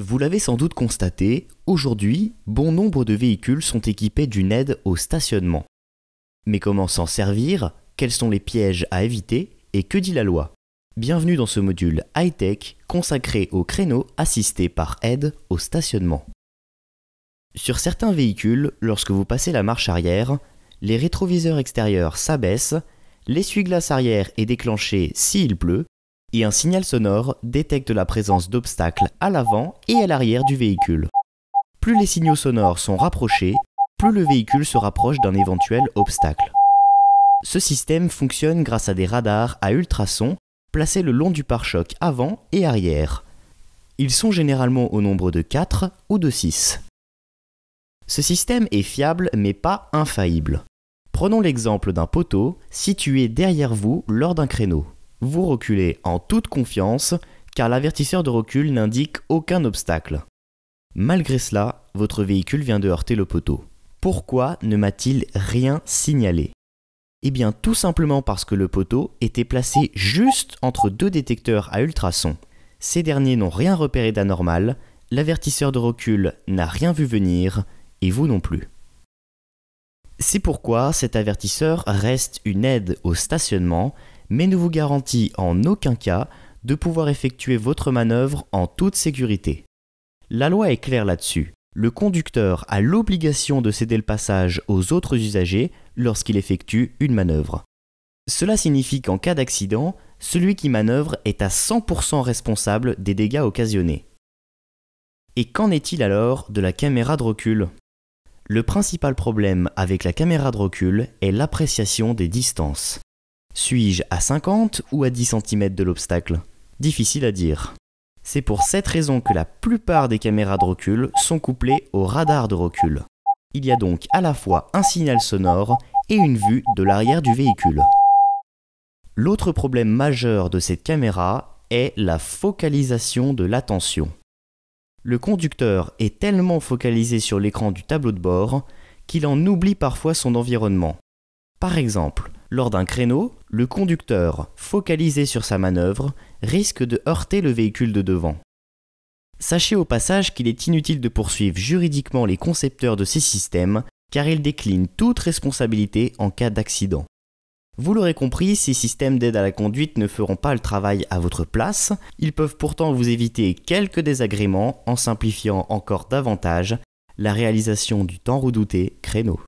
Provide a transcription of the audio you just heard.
Vous l'avez sans doute constaté, aujourd'hui, bon nombre de véhicules sont équipés d'une aide au stationnement. Mais comment s'en servir? Quels sont les pièges à éviter? Et que dit la loi? Bienvenue dans ce module high-tech consacré aux créneaux assistés par aide au stationnement. Sur certains véhicules, lorsque vous passez la marche arrière, les rétroviseurs extérieurs s'abaissent, l'essuie-glace arrière est déclenché s'il pleut, et un signal sonore détecte la présence d'obstacles à l'avant et à l'arrière du véhicule. Plus les signaux sonores sont rapprochés, plus le véhicule se rapproche d'un éventuel obstacle. Ce système fonctionne grâce à des radars à ultrasons placés le long du pare-choc avant et arrière. Ils sont généralement au nombre de 4 ou de 6. Ce système est fiable mais pas infaillible. Prenons l'exemple d'un poteau situé derrière vous lors d'un créneau. Vous reculez en toute confiance car l'avertisseur de recul n'indique aucun obstacle. Malgré cela, votre véhicule vient de heurter le poteau. Pourquoi ne m'a-t-il rien signalé? Eh bien tout simplement parce que le poteau était placé juste entre deux détecteurs à ultrasons. Ces derniers n'ont rien repéré d'anormal, l'avertisseur de recul n'a rien vu venir et vous non plus. C'est pourquoi cet avertisseur reste une aide au stationnement mais ne vous garantit en aucun cas de pouvoir effectuer votre manœuvre en toute sécurité. La loi est claire là-dessus. Le conducteur a l'obligation de céder le passage aux autres usagers lorsqu'il effectue une manœuvre. Cela signifie qu'en cas d'accident, celui qui manœuvre est à 100% responsable des dégâts occasionnés. Et qu'en est-il alors de la caméra de recul? Le principal problème avec la caméra de recul est l'appréciation des distances. Suis-je à 50 ou à 10 cm de l'obstacle? Difficile à dire. C'est pour cette raison que la plupart des caméras de recul sont couplées au radar de recul. Il y a donc à la fois un signal sonore et une vue de l'arrière du véhicule. L'autre problème majeur de cette caméra est la focalisation de l'attention. Le conducteur est tellement focalisé sur l'écran du tableau de bord qu'il en oublie parfois son environnement. Par exemple, lors d'un créneau, le conducteur, focalisé sur sa manœuvre, risque de heurter le véhicule de devant. Sachez au passage qu'il est inutile de poursuivre juridiquement les concepteurs de ces systèmes car ils déclinent toute responsabilité en cas d'accident. Vous l'aurez compris, ces systèmes d'aide à la conduite ne feront pas le travail à votre place, ils peuvent pourtant vous éviter quelques désagréments en simplifiant encore davantage la réalisation du tant redouté créneau.